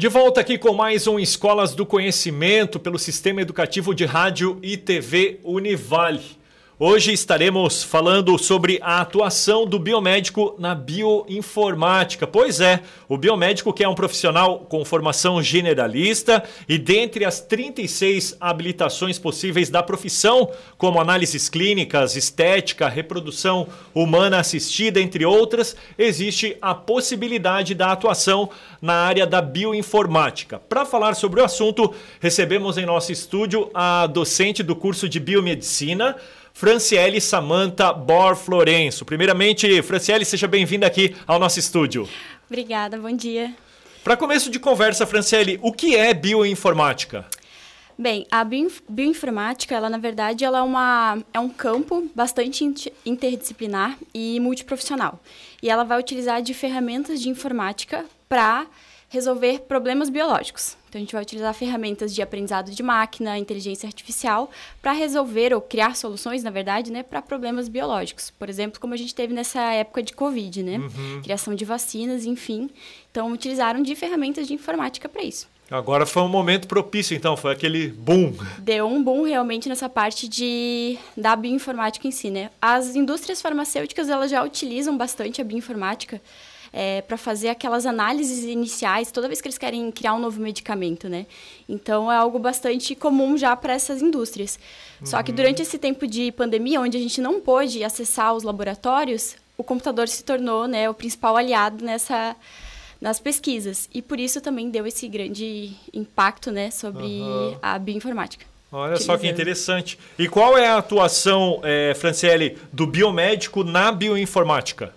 De volta aqui com mais um Escolas do Conhecimento pelo Sistema Educativo de Rádio e TV Univale. Hoje estaremos falando sobre a atuação do biomédico na bioinformática. Pois é, o biomédico que é um profissional com formação generalista e dentre as 36 habilitações possíveis da profissão, como análises clínicas, estética, reprodução humana assistida, entre outras, existe a possibilidade da atuação na área da bioinformática. Para falar sobre o assunto, recebemos em nosso estúdio a docente do curso de biomedicina, Franciele Samantha Bor Florencio. Primeiramente, Franciele, seja bem-vinda aqui ao nosso estúdio. Obrigada, bom dia. Para começo de conversa, Franciele, o que é bioinformática? Bem, a bioinformática, ela na verdade, ela é um campo bastante interdisciplinar e multiprofissional. E ela vai utilizar de ferramentas de informática para resolver problemas biológicos. Então, a gente vai utilizar ferramentas de aprendizado de máquina, inteligência artificial, para resolver ou criar soluções, na verdade, né, para problemas biológicos. Por exemplo, como a gente teve nessa época de Covid, né? Criação de vacinas, enfim. Então, utilizaram de ferramentas de informática para isso. Agora foi um momento propício, então, foi aquele boom. Deu um boom realmente nessa parte da bioinformática em si, né? As indústrias farmacêuticas, elas já utilizam bastante a bioinformática para fazer aquelas análises iniciais, toda vez que eles querem criar um novo medicamento, né? Então, é algo bastante comum já para essas indústrias. Só que durante esse tempo de pandemia, onde a gente não pôde acessar os laboratórios, o computador se tornou, né, o principal aliado nas pesquisas. E por isso também deu esse grande impacto, né, sobre a bioinformática. Olha só que interessante. E qual é a atuação, Franciele, do biomédico na bioinformática?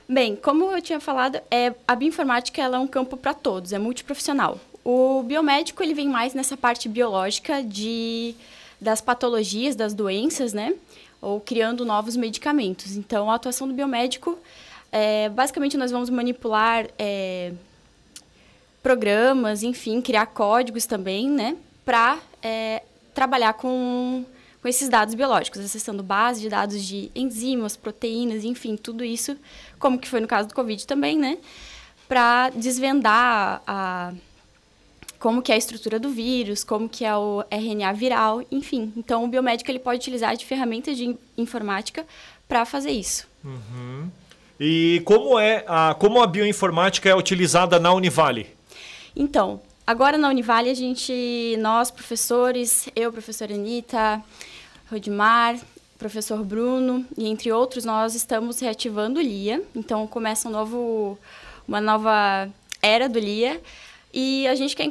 Bem, como eu tinha falado, a bioinformática ela é um campo para todos, é multiprofissional. O biomédico ele vem mais nessa parte biológica das patologias, das doenças, né? Ou criando novos medicamentos. Então, a atuação do biomédico, basicamente, nós vamos manipular programas, enfim, criar códigos também, né? Para trabalhar com esses dados biológicos, acessando base de dados de enzimas, proteínas, enfim, tudo isso, como que foi no caso do Covid também, né? Para desvendar como que é a estrutura do vírus, como que é o RNA viral, enfim. Então, o biomédico ele pode utilizar de ferramentas de informática para fazer isso. E como a bioinformática é utilizada na Univale? Então, agora na Univale, nós, professores, professora Anitta, Rodimar, professor Bruno, e entre outros, nós estamos reativando o LIA. Então, começa uma nova era do LIA. E a gente quer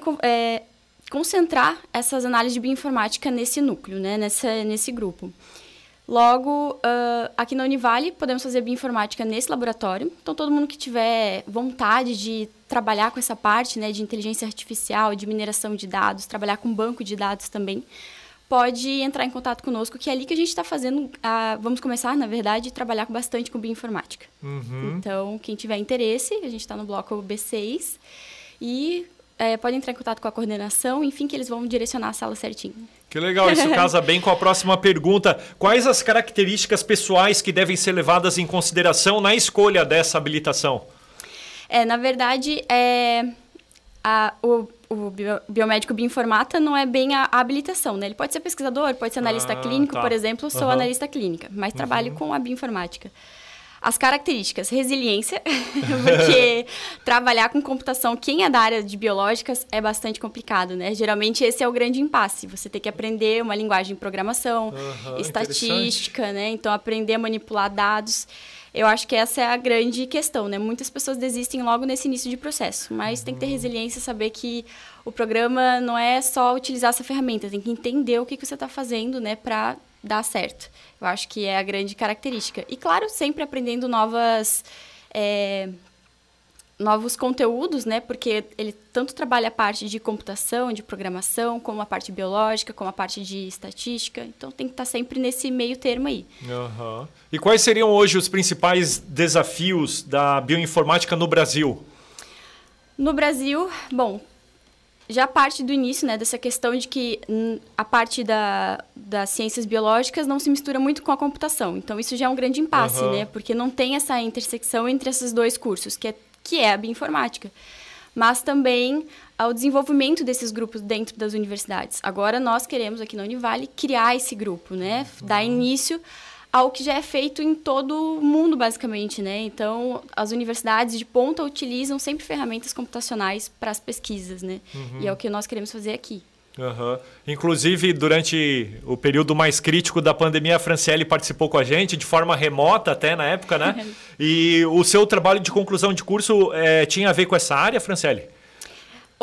concentrar essas análises de bioinformática nesse núcleo, né? nesse grupo. Logo, aqui na Univale, podemos fazer bioinformática nesse laboratório. Então, todo mundo que tiver vontade de trabalhar com essa parte, né, de inteligência artificial, de mineração de dados, trabalhar com banco de dados também, pode entrar em contato conosco, que é ali que a gente está fazendo, vamos começar, na verdade, a trabalhar bastante com bioinformática. Então, quem tiver interesse, a gente está no bloco B6 e pode entrar em contato com a coordenação, enfim, que eles vão direcionar a sala certinho. Que legal, isso casa bem com a próxima pergunta. Quais as características pessoais que devem ser levadas em consideração na escolha dessa habilitação? Na verdade, o biomédico bioinformata não é bem a habilitação, né? Ele pode ser pesquisador, pode ser analista clínico, por exemplo, eu sou analista clínica, mas trabalho com a bioinformática. As características, resiliência, porque trabalhar com computação, quem é da área de biológicas, é bastante complicado, né? Geralmente esse é o grande impasse, você tem que aprender uma linguagem de programação, estatística, né? Então, aprender a manipular dados. Eu acho que essa é a grande questão, né? Muitas pessoas desistem logo nesse início de processo, mas tem que ter resiliência, saber que o programa não é só utilizar essa ferramenta, tem que entender o que você está fazendo, né, para dar certo. Eu acho que é a grande característica. E, claro, sempre aprendendo novos conteúdos, né? Porque ele tanto trabalha a parte de computação, de programação, como a parte biológica, como a parte de estatística. Então, tem que estar sempre nesse meio termo aí. E quais seriam hoje os principais desafios da bioinformática no Brasil? No Brasil, bom, já parte do início, né, dessa questão de que a parte das ciências biológicas não se mistura muito com a computação. Então, isso já é um grande impasse, né? Porque não tem essa intersecção entre esses dois cursos, que é a bioinformática. Mas também ao desenvolvimento desses grupos dentro das universidades. Agora nós queremos aqui na Univale criar esse grupo, né? Dar início ao que já é feito em todo o mundo, basicamente, né? Então, as universidades de ponta utilizam sempre ferramentas computacionais para as pesquisas, né? E é o que nós queremos fazer aqui. Inclusive, durante o período mais crítico da pandemia, a Franciele participou com a gente, de forma remota até na época, né? E o seu trabalho de conclusão de curso tinha a ver com essa área, Franciele?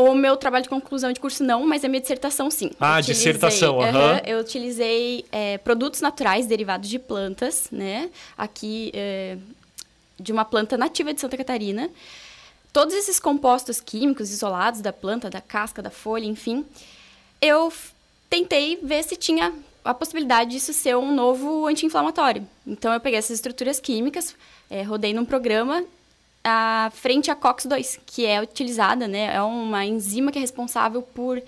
O meu trabalho de conclusão de curso não, mas a minha dissertação sim. Dissertação, Eu utilizei produtos naturais derivados de plantas, né? Aqui, de uma planta nativa de Santa Catarina. Todos esses compostos químicos isolados da planta, da casca, da folha, enfim, eu tentei ver se tinha a possibilidade disso ser um novo anti-inflamatório. Então, eu peguei essas estruturas químicas, rodei num programa frente à COX-2, que é utilizada, né? É uma enzima que é responsável por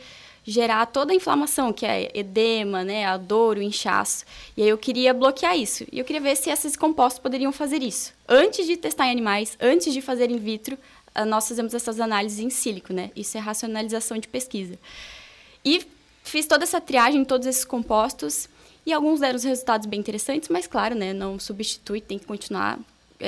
gerar toda a inflamação, que é edema, né? A dor, o inchaço. E aí eu queria bloquear isso. E eu queria ver se esses compostos poderiam fazer isso. Antes de testar em animais, antes de fazer in vitro, nós fazemos essas análises em sílico, né? Isso é racionalização de pesquisa. E fiz toda essa triagem em todos esses compostos e alguns deram resultados bem interessantes, mas claro, né? Não substitui, tem que continuar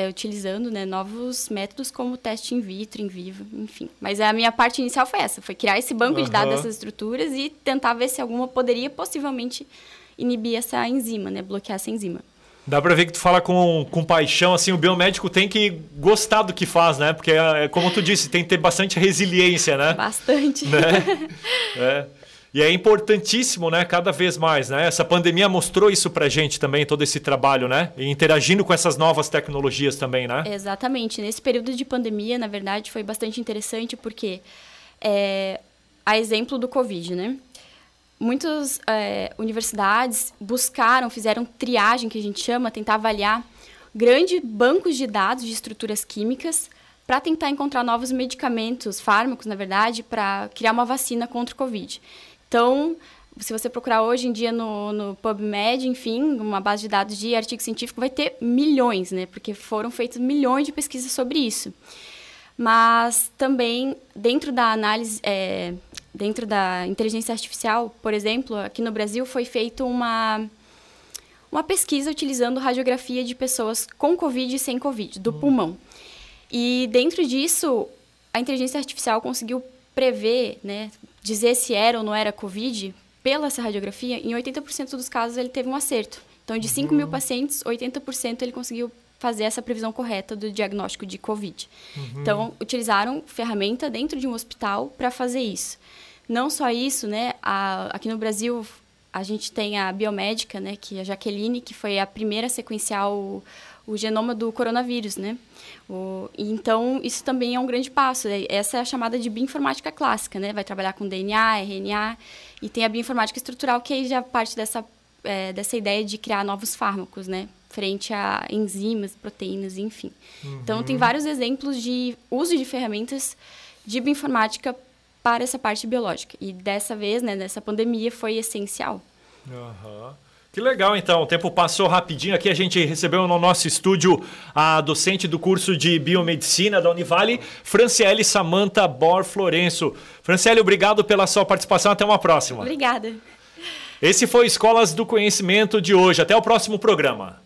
utilizando, né, novos métodos como teste in vitro, in vivo, enfim. Mas a minha parte inicial foi essa, foi criar esse banco de dados dessas estruturas e tentar ver se alguma poderia possivelmente inibir essa enzima, né, bloquear essa enzima. Dá pra ver que tu fala com paixão, assim, o biomédico tem que gostar do que faz, né? Porque, como tu disse, tem que ter bastante resiliência, né? Bastante. Né? E é importantíssimo, né? Cada vez mais, né? Essa pandemia mostrou isso pra gente também, todo esse trabalho, né? E interagindo com essas novas tecnologias também, né? Exatamente. Nesse período de pandemia, na verdade, foi bastante interessante porque, a exemplo do Covid, né? Muitas universidades fizeram triagem, que a gente chama, tentar avaliar grandes bancos de dados de estruturas químicas para tentar encontrar novos medicamentos, fármacos, na verdade, para criar uma vacina contra o Covid. Então, se você procurar hoje em dia no PubMed, enfim, uma base de dados de artigo científico, vai ter milhões, né? Porque foram feitas milhões de pesquisas sobre isso. Mas também, dentro da análise, dentro da inteligência artificial, por exemplo, aqui no Brasil foi feita uma pesquisa utilizando radiografia de pessoas com Covid e sem Covid, do pulmão. E dentro disso, a inteligência artificial conseguiu prever, né, dizer se era ou não era Covid, pela essa radiografia, em 80% dos casos ele teve um acerto. Então, de 5 mil pacientes, 80% ele conseguiu fazer essa previsão correta do diagnóstico de Covid. Então, utilizaram ferramenta dentro de um hospital para fazer isso. Não só isso, né, aqui no Brasil, a gente tem a biomédica, né, que é a Jaqueline, que foi a primeira a sequenciar o genoma do coronavírus, né? Então, isso também é um grande passo. Essa é a chamada de bioinformática clássica, né? Vai trabalhar com DNA, RNA, e tem a bioinformática estrutural, que aí já parte dessa ideia de criar novos fármacos, né? Frente a enzimas, proteínas, enfim. Então, tem vários exemplos de uso de ferramentas de bioinformática para essa parte biológica. E dessa vez, né, nessa pandemia, foi essencial. Que legal, então. O tempo passou rapidinho. Aqui a gente recebeu no nosso estúdio a docente do curso de Biomedicina da Univale, Franciele Samantha Bor Florencio. Franciele, obrigado pela sua participação. Até uma próxima. Obrigada. Esse foi Escolas do Conhecimento de hoje. Até o próximo programa.